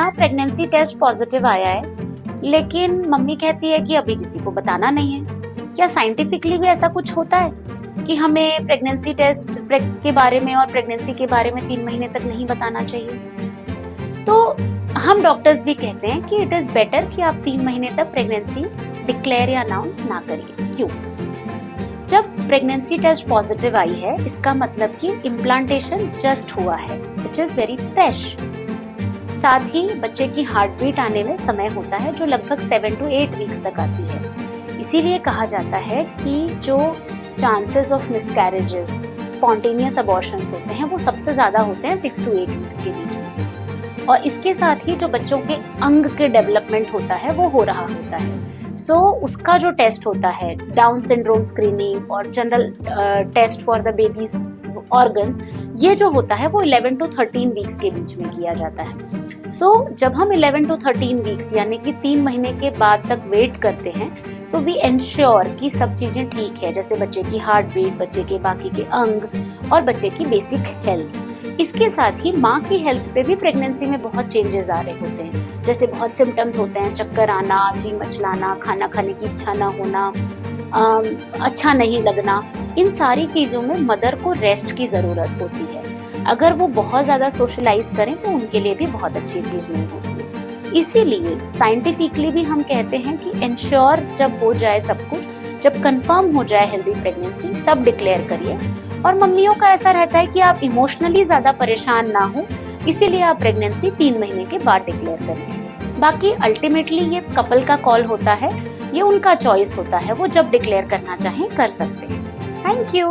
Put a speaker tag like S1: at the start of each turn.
S1: ना pregnancy test positive आया है, लेकिन मम्मी कहती है कि अभी किसी को बताना नहीं है। क्या साइंटिफिकली भी ऐसा कुछ होता है कि हमें प्रेगनेंसी टेस्ट के बारे में और प्रेगनेंसी के बारे में 3 महीने तक नहीं बताना चाहिए? तो हम डॉक्टर्स भी कहते हैं कि इट इज बेटर कि आप 3 महीने तक प्रेगनेंसी डिक्लेयर या अनाउंस ना करिए। क्यों? जब प्रेगनेंसी टेस्ट पॉजिटिव आई है, इसका मतलब कि इम्प्लांटेशन जस्ट हुआ है, विच इज वेरी फ्रेश। साथ ही बच्चे की हार्ट बीट आने में समय होता है, जो लगभग 7 to 8 वीक्स तक आती है। इसीलिए कहा जाता है कि जो chances of miscarriages, spontaneous abortions होते हैं, वो सबसे ज्यादा होते हैं 6 to 8 वीक्स के बीच में। और इसके साथ ही जो बच्चों के अंग के डेवलपमेंट होता है, वो हो रहा होता है। सो उसका जो टेस्ट होता है, डाउन सिंड्रोम स्क्रीनिंग और general test for the babies organs, ये जो होता है वो 11 to 13 वीक्स के बीच में किया जाता है। सो जब हम 11 to 13 वीक्स यानी कि 3 महीने के बाद तक वेट करते हैं, तो वी एंश्योर कि सब चीजें ठीक है, जैसे बच्चे की हार्ट बीट, बच्चे के बाकी के अंग और बच्चे की बेसिक हेल्थ। इसके साथ ही माँ की हेल्थ पे भी प्रेगनेंसी में बहुत चेंजेस आ रहे होते हैं, जैसे बहुत सिम्टम्स होते हैं, चक्कर आना, जी मचलाना, खाना खाने की इच्छा ना होना, अच्छा नहीं लगना। इन सारी चीजों में मदर को रेस्ट की जरूरत होती है। अगर वो बहुत ज्यादा सोशलाइज करें तो उनके लिए भी बहुत अच्छी चीज नहीं होती है। इसीलिए साइंटिफिकली भी हम कहते हैं कि इंश्योर जब हो जाए सब कुछ, जब कंफर्म हो जाए हेल्दी प्रेगनेंसी, तब डिक्लेयर करिए। और मम्मियों का ऐसा रहता है कि आप इमोशनली ज्यादा परेशान ना हो, इसीलिए आप प्रेगनेंसी 3 महीने के बाद डिक्लेयर करिए। बाकी अल्टीमेटली ये कपल का कॉल होता है, ये उनका चॉइस होता है, वो जब डिक्लेयर करना चाहें कर सकते हैं। Thank you.